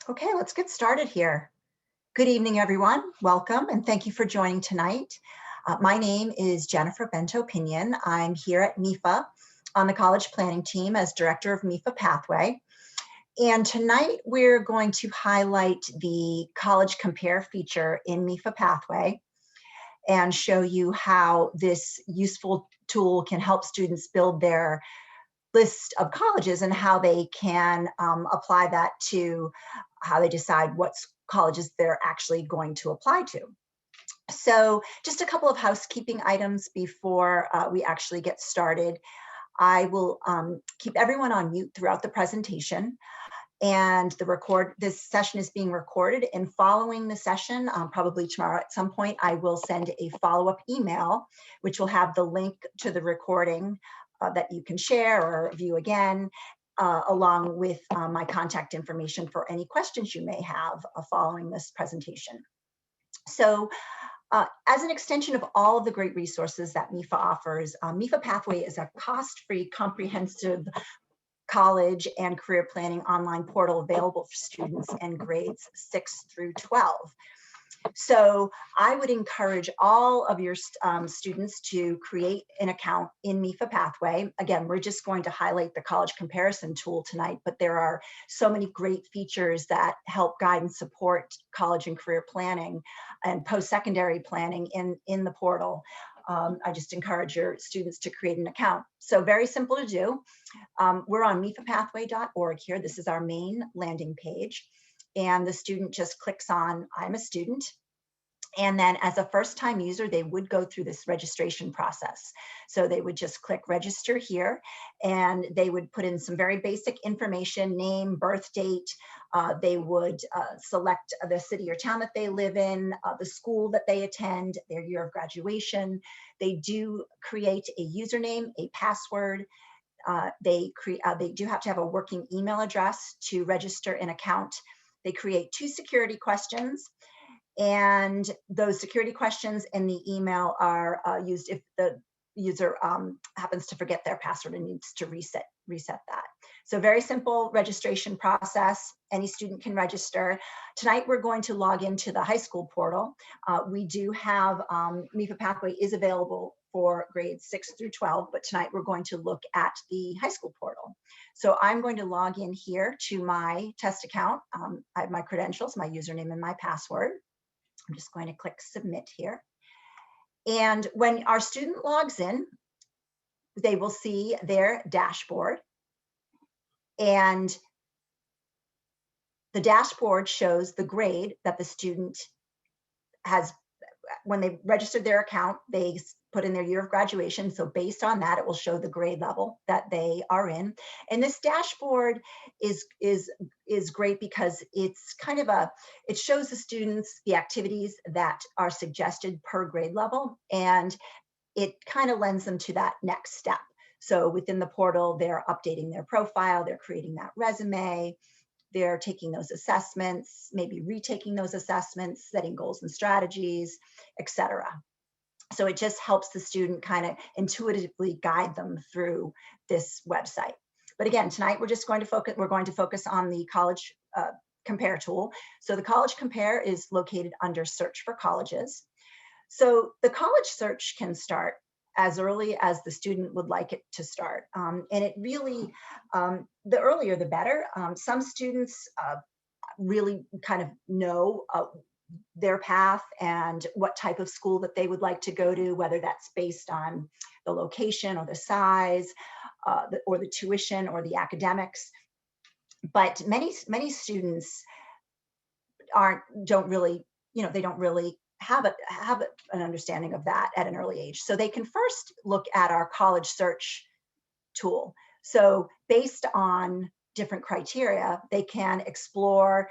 Okay, let's get started here. Good evening, everyone. Welcome, and thank you for joining tonight. My name is Jennifer Bento-Pinion. I'm here at MEFA on the college planning team as director of MEFA Pathway. And tonight we're going to highlight the College Compare feature in MEFA Pathway and show you how this useful tool can help students build their list of colleges and how they can apply that to how they decide what colleges they're actually going to apply to. So just a couple of housekeeping items before we actually get started. I will keep everyone on mute throughout the presentation, and this session is being recorded, and following the session, probably tomorrow at some point, I will send a follow-up email, which will have the link to the recording that you can share or view again, along with my contact information for any questions you may have following this presentation. So as an extension of all of the great resources that MEFA offers, MEFA Pathway is a cost-free, comprehensive college and career planning online portal available for students in grades 6 through 12. So I would encourage all of your students to create an account in MEFA Pathway. Again, we're just going to highlight the college comparison tool tonight, but there are so many great features that help guide and support college and career planning and post-secondary planning in the portal. I just encourage your students to create an account. So very simple to do. We're on mefapathway.org here. This is our main landing page. And the student just clicks on I'm a student. And then as a first-time user, they would go through this registration process. So they would just click register here, and they would put in some very basic information, name, birth date. They would select the city or town that they live in, the school that they attend, their year of graduation. They do create a username, a password. They do have to have a working email address to register an account. They create 2 security questions, and those security questions in the email are used if the user happens to forget their password and needs to reset that. So very simple registration process. Any student can register. Tonight we're going to log into the high school portal. We do have MEFA Pathway is available for grades 6 through 12, but tonight we're going to look at the high school portal. So I'm going to log in here to my test account. I have my credentials, my username, and my password. I'm just going to click submit here. And when our student logs in, they will see their dashboard. And the dashboard shows the grade that the student has. When they registered their account, they put in their year of graduation. So based on that, it will show the grade level that they are in. And this dashboard is great because it's kind of it shows the students the activities that are suggested per grade level, and it kind of lends them to that next step. So within the portal, they're updating their profile, they're creating that resume, they're taking those assessments, maybe retaking those assessments, setting goals and strategies, etc. So it just helps the student kind of intuitively guide them through this website. But again, tonight we're going to focus on the college compare tool. So the college compare is located under search for colleges. So the college search can start as early as the student would like it to start. And it really, the earlier the better. Some students really kind of know their path and what type of school that they would like to go to, whether that's based on the location or the size, or the tuition or the academics. But many students don't really have an understanding of that at an early age. So they can first look at our college search tool. So based on different criteria, they can explore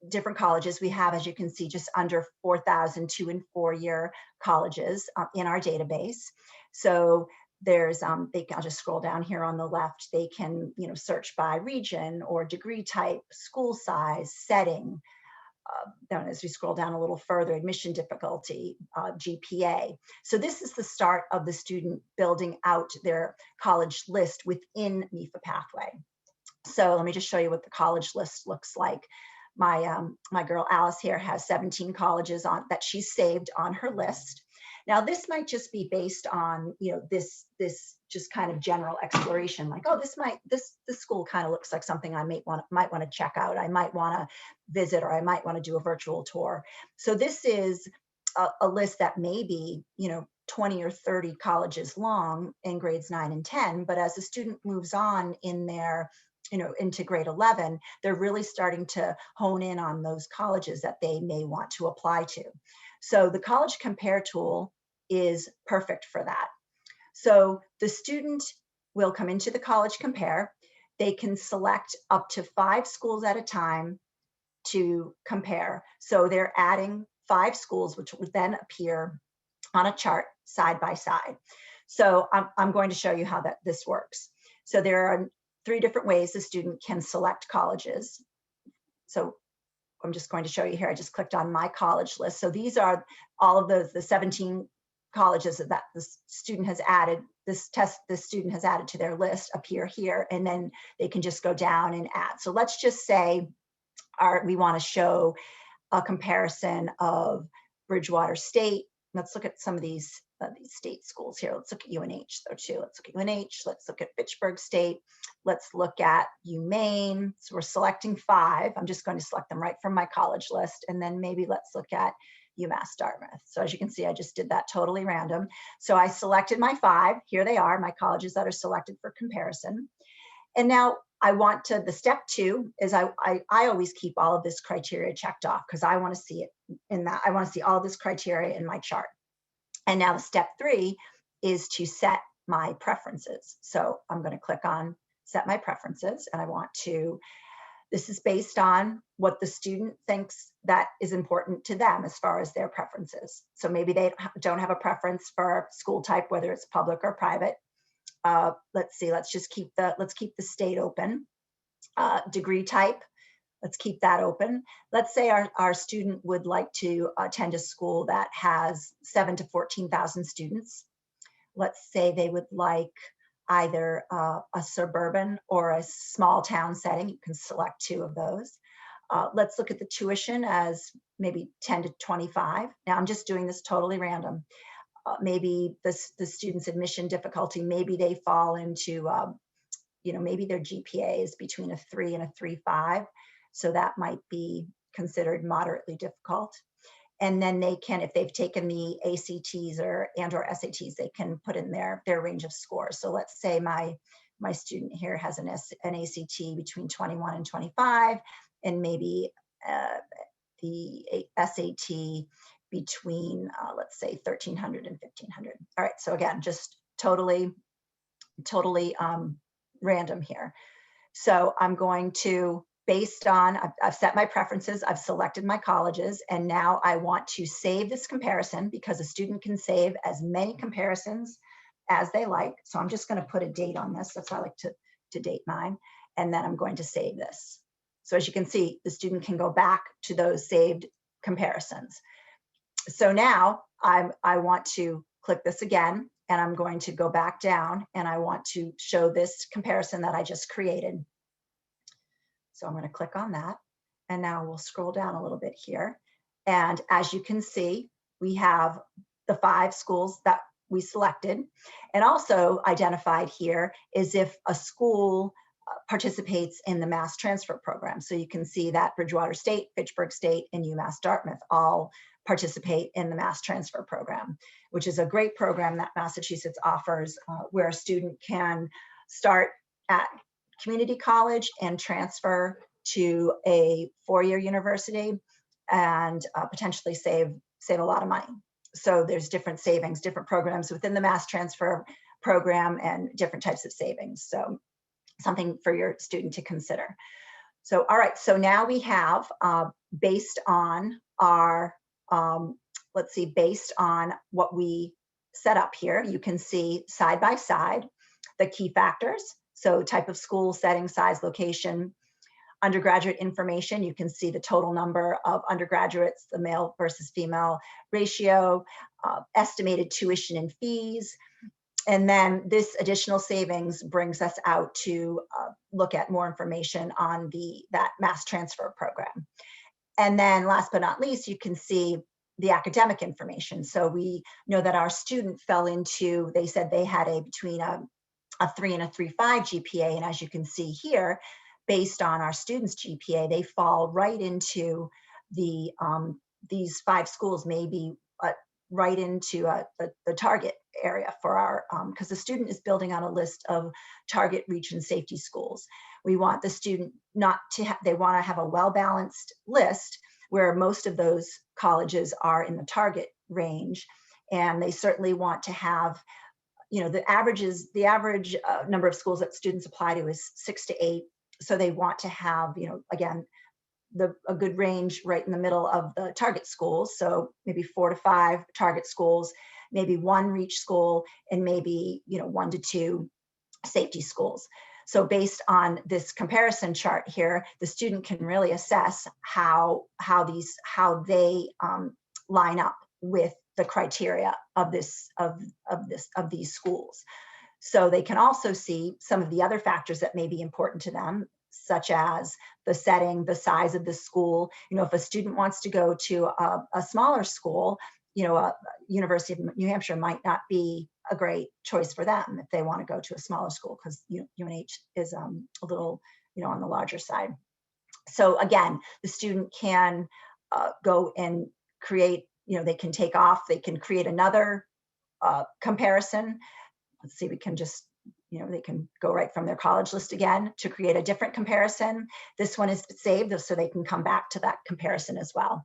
different colleges. We have, as you can see, just under 4,000 2- and 4-year colleges in our database. So there's, I'll just scroll down here on the left. They can, search by region or degree type, school size, setting. Then as we scroll down a little further, admission difficulty, GPA. So this is the start of the student building out their college list within MEFA Pathway. So let me just show you what the college list looks like. my girl Alice here has 17 colleges on that she's saved on her list. Now, this might just be based on, this just kind of general exploration, like, oh, this school kind of looks like something I might want to check out. I might want to visit, or I might want to do a virtual tour. So this is a list that may be, 20 or 30 colleges long in grades 9 and 10. But as a student moves on in their, into grade 11, they're really starting to hone in on those colleges that they may want to apply to. So the College Compare tool is perfect for that. So the student will come into the College Compare. They can select up to 5 schools at a time to compare. So they're adding 5 schools, which would then appear on a chart side by side. So I'm going to show you how this works. So there are 3 different ways the student can select colleges. So I'm just going to show you here. I just clicked on my college list. So these are all of the 17 colleges that the student has added, the student has added to their list appear here, and then they can just go down and add. So let's just say we want to show a comparison of Bridgewater State. Let's look at some of these state schools here. Let's look at UNH though too. Let's look at UNH. Let's look at Fitchburg State. Let's look at UMaine. So we're selecting 5. I'm just going to select them right from my college list. And then maybe let's look at UMass Dartmouth. So as you can see, I just did that totally random. So I selected my 5. Here they are, my colleges that are selected for comparison. And now I want to, the step 2 is I always keep all of this criteria checked off because I want to see it in that. I want to see all this criteria in my chart. And now the step 3 is to set my preferences. So I'm going to click on set my preferences, and I want to, this is based on what the student thinks that is important to them as far as their preferences. So maybe they don't have a preference for school type, whether it's public or private. Let's see, let's keep the state open. Degree type, let's keep that open. Let's say our student would like to attend a school that has 7,000 to 14,000 students. Let's say they would like either a suburban or a small town setting. You can select 2 of those. Let's look at the tuition as maybe 10 to 25. Now I'm just doing this totally random. Maybe the student's admission difficulty, maybe they fall into, maybe their GPA is between a 3 and a 3.5. So that might be considered moderately difficult. And then they can, if they've taken the ACTs or SATs, they can put in their range of scores. So let's say my student here has an ACT between 21 and 25, and maybe the SAT between, let's say 1,300 and 1,500. All right, so again, just totally random here. So I'm going to, based on, I've set my preferences, I've selected my colleges, and now I want to save this comparison because a student can save as many comparisons as they like. So I'm just going to put a date on this. That's how I like to date mine. And then I'm going to save this. So as you can see, the student can go back to those saved comparisons. So now I want to click this again, and I'm going to go back down, and I want to show this comparison that I just created. So I'm going to click on that, and now we'll scroll down a little bit here. And as you can see, we have the 5 schools that we selected, and also identified here is if a school participates in the mass transfer program. So you can see that Bridgewater State, Fitchburg State, and UMass Dartmouth all participate in the mass transfer program, which is a great program that Massachusetts offers, where a student can start at community college and transfer to a 4-year university and potentially save a lot of money. So there's different savings, different programs within the mass transfer program, and different types of savings. So something for your student to consider. So, all right, so now we have, based on our, let's see, based on what we set up here, you can see side by side the key factors. So type of school, setting, size, location, undergraduate information. You can see the total number of undergraduates, the male versus female ratio, estimated tuition and fees. And then this additional savings brings us out to look at more information on that mass transfer program. And then last but not least, you can see the academic information. So we know that our student fell into, they said they had between a 3 and a 3.5 GPA. And as you can see here, based on our students' GPA, they fall right into these 5 schools, maybe right into the target area for our, because the student is building on a list of target reach and safety schools. We want the student not to, they want to have a well-balanced list where most of those colleges are in the target range. And they certainly want to have, the average number of schools that students apply to is 6 to 8. So they want to have, again, a good range right in the middle of the target schools. So maybe 4 to 5 target schools, maybe 1 reach school, and maybe, 1 to 2 safety schools. So based on this comparison chart here, the student can really assess how they line up with the criteria of these schools. So they can also see some of the other factors that may be important to them, such as the setting, the size of the school. If a student wants to go to a smaller school, University of New Hampshire might not be a great choice for them if they want to go to a smaller school, because UNH is a little, on the larger side. So again, the student can go and create, they can take off, they can create another comparison. Let's see, we can just, they can go right from their college list again to create a different comparison. This one is saved so they can come back to that comparison as well.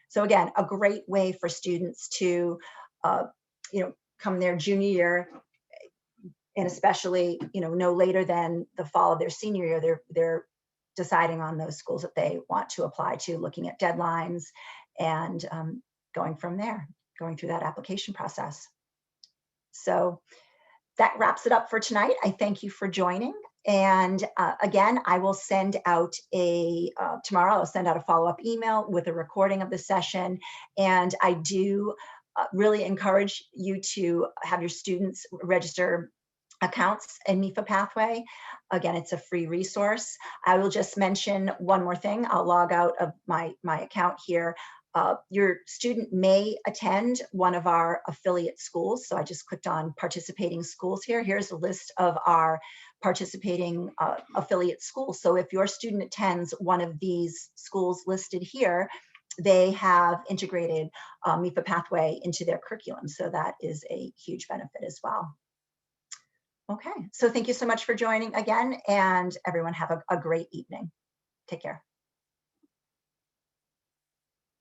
So again, a great way for students to, come their junior year, and especially, no later than the fall of their senior year, they're deciding on those schools that they want to apply to, looking at deadlines, and going from there, going through that application process. So that wraps it up for tonight. I thank you for joining. And again, I will send out tomorrow, I'll send out a follow-up email with a recording of the session. And I do really encourage you to have your students register accounts in MEFA Pathway. Again, it's a free resource. I will just mention one more thing. I'll log out of my account here. Your student may attend one of our affiliate schools. So I just clicked on participating schools here. Here's a list of our participating affiliate schools. So if your student attends one of these schools listed here, they have integrated MEFA Pathway into their curriculum. So that is a huge benefit as well. Okay, so thank you so much for joining again, and everyone have a great evening. Take care.